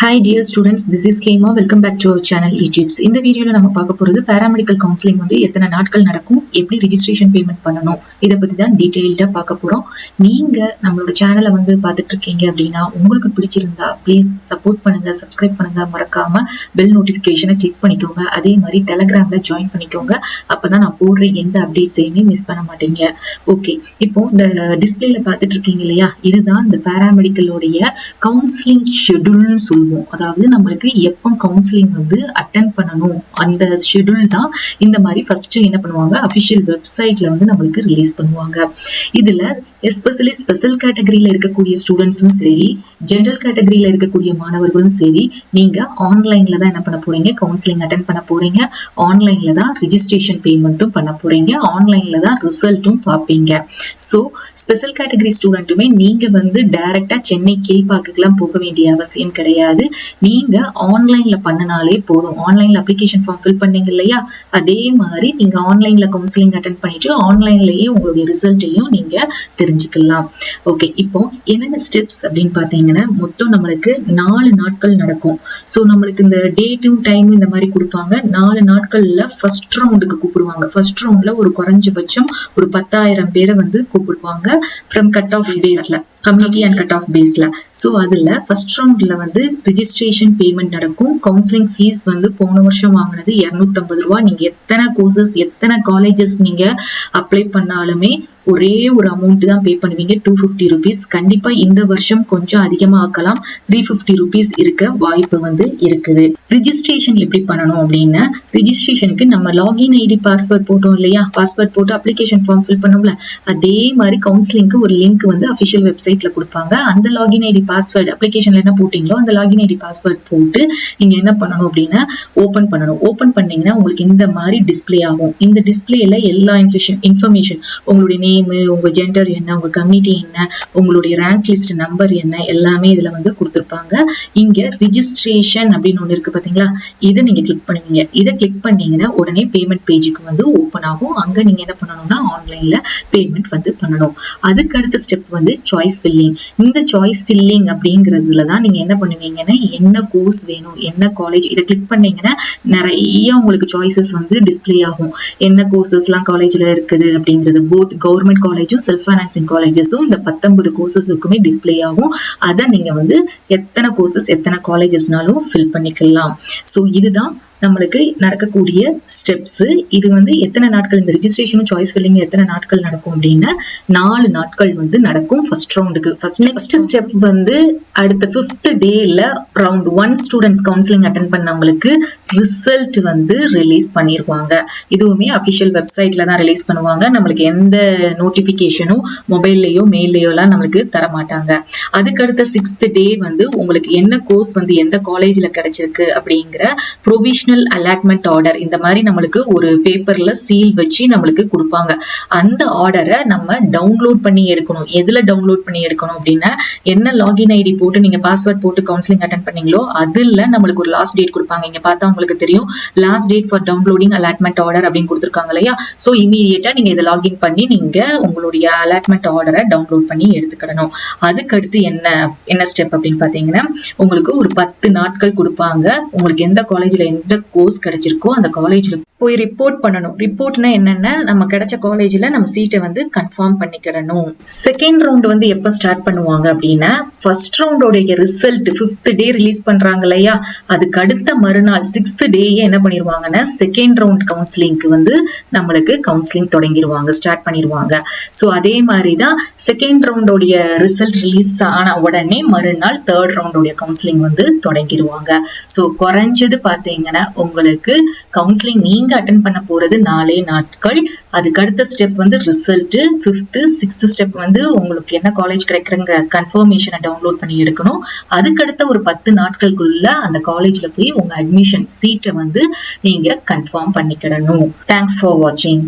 Hi dear students, this is Kema. Welcome back to our channel utipz. இந்த வீடியோல நம்ம பார்க்க போறது paramedical counselling வந்து எத்தனை நாட்கள் நடக்கும், எப்படி registration payment பண்ணனும், இத பத்தி தான் டீடைலா பார்க்க போறோம். நீங்க நம்மளோட சேனலை வந்து பார்த்துட்டு இருக்கீங்க அப்படினா உங்களுக்கு பிடிச்சிருந்தா ப்ளீஸ் சப்போர்ட் பண்ணுங்க, சப்ஸ்கிரைப் பண்ணுங்க, மறக்காம பெல் நோட்டிஃபிகேஷனை கிளிக் பண்ணிக்கோங்க. அதே மாதிரி டெலிகிராம்ல ஜாயின் பண்ணிக்கோங்க. அப்பதான் நான் போடுற எந்த அப்டேட்ஸையுமே மிஸ் பண்ண மாட்டீங்க. ஓகே, இப்போ இந்த டிஸ்பிளேல பார்த்துட்டு இருக்கீங்க இல்லையா, இதுதான் இந்த paramedicalோடைய கவுன்சிலிங் ஷெட்யூல்னு சொல்லுவோம். அதாவது நம்மளுக்கு எப்போ கவுன்சிலிங் வந்து அட்டெண்ட் பண்ணணும் அந்த ஷெட்யூல் தான் இந்த மாதிரி ஃபர்ஸ்ட் என்ன பண்ணுவாங்க, அபிஷியல் வெப்சைட்ல வந்து நம்மளுக்கு ரிலீஸ் பண்ணுவாங்க. இதுல எஸ்பெஷலி ஸ்பெஷல் கேட்டகரியில இருக்கக்கூடிய ஸ்டூடெண்ட்ஸும் சரி, ஜெனரல் கேட்டகரியில இருக்கக்கூடிய மாணவர்களும் சரி, நீங்க ஆன்லைன்ல தான் என்ன பண்ண போறீங்க, கவுன்சிலிங் அட்டெண்ட் பண்ண போறீங்க. ஆன்லைன்ல தான் ரிஜிஸ்ட்ரேஷன் பேமெண்ட்டும் பண்ண போறீங்க. ஆன்லைன்ல தான் ரிசல்ட்டும் பார்ப்பீங்க. ஸோ ஸ்பெஷல் கேட்டகரி ஸ்டூடெண்ட்டுமே நீங்க வந்து டைரக்டா சென்னை கீழ்பாக்குக்கெல்லாம் போக வேண்டிய அவசியம் கிடையாது. நீங்க ஆன்லைன்ல பண்ணனாலே போதும். ஆன்லைன்ல அப்ளிகேஷன் ஃபார்ம் ஃபில் பண்ணீங்க இல்லையா, அதே மாதிரி நீங்க ஆன்லைன்ல கவுன்சிலிங் அட்டெண்ட் பண்ணிட்டு ஆன்லைன்லயே உங்களுடைய ரிசல்ட்டையும் நீங்க தெரிஞ்சுக்கலாம். ஓகே, இப்போ என்னென்ன ஸ்டெப்ஸ் அப்படின்னு பாத்தீங்கன்னா, மொத்தம் நம்மளுக்கு 4 நாட்கள் நடக்கும். ஸோ நம்மளுக்கு இந்த டேட்டும் டைம் இந்த மாதிரி கொடுப்பாங்க. 4 நாட்கள்ல ஃபர்ஸ்ட் ரவுண்டுக்கு கூப்பிடுவாங்க. ஃபர்ஸ்ட் ரவுண்ட்ல ஒரு குறைஞ்சபட்சம் ஒரு 10,000 பேரை வந்து கூப்பிடுவாங்க ஃப்ரம் கட் ஆஃப் பேஸ்ல, கம்யூனிட்டி அண்ட் கட் ஆஃப் பேஸ்ல. ஸோ அதுல ஃபர்ஸ்ட் ரவுண்ட்ல வந்து ரிஜிஸ்ட்ரேஷன் பேமெண்ட் நடக்கும். கவுன்சிலிங் ஃபீஸ் வந்து போன வருஷம் வாங்கினது 250 ரூபாய். நீங்க எத்தனை கோர்சஸ் எத்தனை காலேஜஸ் நீங்க அப்ளை பண்ணாலுமே ஒரே ஒரு அமௌண்ட் தான் பே பண்ணுவீங்க, 250 rupees. கண்டிப்பா இந்த வருஷம் கொஞ்சம் அதிகமா ஆக்கலாம், 350 rupees இருக்க வாய்ப்பு வந்து இருக்குது. ரிஜிஸ்ட்ரேஷன் எப்படி பண்ணணும் அப்படின்னா, ரிஜிஸ்ட்ரேஷனுக்கு நம்ம லாகின் ஐடி பாஸ்வேர்ட் போட்டோம் இல்லையா, பாஸ்வேர்ட் போட்டு அப்ளிகேஷன் ஃபார்ம் ஃபில் பண்ணோம்ல, அதே மாதிரி கவுன்சிலிங்க்கு ஒரு லிங்க் வந்து அபிஷியல் வெப்சைட்ல கொடுப்பாங்க. அந்த லாகின் ஐடி பாஸ்வேர்ட் அப்ளிகேஷன்ல என்ன போட்டீங்களோ அந்த லாகின் ஐடி பாஸ்வேர்ட் போட்டு நீங்க என்ன பண்ணணும் அப்படின்னா ஓபன் பண்ணணும். ஓபன் பண்ணீங்கன்னா உங்களுக்கு இந்த மாதிரி டிஸ்பிளே ஆகும். இந்த டிஸ்பிளேல எல்லா இன்ஃபர்மேஷன், உங்களுடைய நேம், உங்க ஜெண்டர் என்ன, உங்க கம்யூனிட்டி என்ன, உங்களுடைய ரேங்க் லிஸ்ட் நம்பர் என்ன, எல்லாமே இதுல வந்து கொடுத்திருப்பாங்க. இங்க ரிஜிஸ்ட்ரேஷன் அப்படின்னு ஒண்ணு இருக்கு பாத்தீங்களா, இதை நீங்க கிளிக் பண்ணுவீங்க. இதை கிளிக் பண்ணீங்கன்னா உடனே பேமெண்ட் பேஜுக்கு வந்து ஓபன் ஆகும். அங்க நீங்க என்ன பண்ணணும்னா ஆன்லைன்ல பேமெண்ட் வந்து பண்ணணும். அதுக்கு அடுத்த ஸ்டெப் வந்து சாய்ஸ் ஃபில்லிங். இந்த சாய்ஸ் ஃபில்லிங் அப்படிங்கிறதுல தான் நீங்க என்ன பண்ணுவீங்கன்னா, என்ன கோர்ஸ் வேணும், என்ன காலேஜ், இதை கிளிக் பண்ணீங்கன்னா நிறைய உங்களுக்கு சாய்ஸஸ் வந்து டிஸ்பிளே ஆகும். என்ன கோர்சஸ் எல்லாம் காலேஜ்ல இருக்குது அப்படிங்கிறது, போத் கவர்மெண்ட் காலேஜும் செல்ஃப் ஃபைனான்சிங் காலேஜஸும் இந்த 19 கோர்சஸுக்குமே டிஸ்பிளே ஆகும். அதை நீங்க வந்து எத்தனை கோர்சஸ் எத்தனை காலேஜஸ்னாலும் ஃபில் பண்ணிக்கலாம். ஸோ இதுதான் நம்மளுக்கு நடக்கக்கூடிய ஸ்டெப்ஸ். இது வந்து எத்தனை நாட்கள், இந்த ரிஜிஸ்ட்ரேஷனும் சாய்ஸ் ஃபில்லிங் எத்தனை நாட்கள் நடக்கும் அப்படின்னா 4 நாட்கள் வந்து நடக்கும் ஃபர்ஸ்ட் ரவுண்டுக்கு. நெக்ஸ்ட் ஸ்டெப் வந்து அடுத்த 5th டேல ரவுண்ட் 1 ஸ்டூடெண்ட்ஸ் கவுன்சிலிங் அட்டெண்ட் பண்ணவங்களுக்கு ரிசல்ட் வந்து ரிலீஸ் பண்ணிருவாங்க. இதுவுமே அபிஷியல் வெப்சைட்ல தான் ரிலீஸ் பண்ணுவாங்க. நம்மளுக்கு எந்த நோட்டிபிகேஷனும் மொபைல்லையோ மெயிலையோ எல்லாம் நம்மளுக்கு தர மாட்டாங்க. அதுக்கு அடுத்த 6th டே வந்து உங்களுக்கு என்ன கோர்ஸ் வந்து எந்த காலேஜ்ல கிடைச்சிருக்கு அப்படிங்கிற ப்ரொவிஷனல் அலாட்மெண்ட் ஆர்டர், இந்த மாதிரி நம்மளுக்கு ஒரு பேப்பர்ல சீல் வச்சு நம்மளுக்கு கொடுப்பாங்க. அந்த ஆர்டரை நம்ம டவுன்லோட் பண்ணி எடுக்கணும். எதுல டவுன்லோட் பண்ணி எடுக்கணும் அப்படின்னா, என்ன லாகின் ஐடி போட்டு நீங்க பாஸ்வேர்ட் போட்டு கவுன்சிலிங் அட்டெண்ட் பண்ணீங்களோ அதுல நம்மளுக்கு ஒரு லாஸ்ட் டேட் கொடுப்பாங்க. இங்க பார்த்தா உங்களுக்கு தெரியும், last date for downloading allotment order அப்படின்னு கொடுத்துருக்காங்க இல்லையா. ஸோ இமீடியட்டா நீங்க இதை லாகின் பண்ணி நீங்க உங்களுடைய அலாட்மெண்ட் ஆர்டரை டவுன்லோட் பண்ணி எடுத்துக்கிடணும். அதுக்கு அடுத்து என்ன ஸ்டெப் அப்படின்னு பாத்தீங்கன்னா, உங்களுக்கு ஒரு 10 நாட்கள் கொடுப்பாங்க. உங்களுக்கு எந்த காலேஜ்ல எந்த கோர்ஸ் கிடைச்சிருக்கோ அந்த காலேஜ்ல போய் ரிப்போர்ட் பண்ணணும். ரிப்போர்ட்னா என்னன்னா, நம்ம கிடைச்ச காலேஜ்ல நம்ம சீட்டை வந்து கன்ஃபார்ம் பண்ணிக்கிடணும். செகண்ட் ரவுண்ட் வந்து எப்ப ஸ்டார்ட் பண்ணுவாங்க அப்படின்னா, ஃபர்ஸ்ட் ரவுண்டோடைய ரிசல்ட் 5th டே ரிலீஸ் பண்றாங்க இல்லையா, அதுக்கு அடுத்த மறுநாள் 6th டே என்ன பண்ணிருவாங்கன்னா செகண்ட் ரவுண்ட் கவுன்சிலிங்க்கு வந்து நம்மளுக்கு கவுன்சிலிங் தொடங்கிடுவாங்க, ஸ்டார்ட் பண்ணிடுவாங்க. ஸோ அதே மாதிரிதான் செகண்ட் ரவுண்டோடைய ரிசல்ட் ரிலீஸ் ஆன உடனே மறுநாள் தேர்ட் ரவுண்டோடைய கவுன்சிலிங் வந்து தொடங்கிடுவாங்க. ஸோ குறைஞ்சது பாத்தீங்கன்னா உங்களுக்கு கவுன்சிலிங் நீங்க அட்டெண்ட் பண்ண போறது 4 நாட்கள். அதுக்கு அடுத்த ஸ்டெப் வந்து ரிசல்ட் 5th 6th ஸ்டெப் வந்து உங்களுக்கு என்ன காலேஜ் கிடைக்கிறங்க கன்ஃபர்மேஷனை டவுன்லோட் பண்ணி எடுக்கணும். அதுக்கடுத்த ஒரு 10 நாட்களுக்குள்ள அந்த காலேஜ்ல போய் உங்க அட்மிஷன் சீட்டை வந்து நீங்க கன்ஃபார்ம் பண்ணிக்கிடணும். தேங்க்ஸ் ஃபார் வாட்சிங்.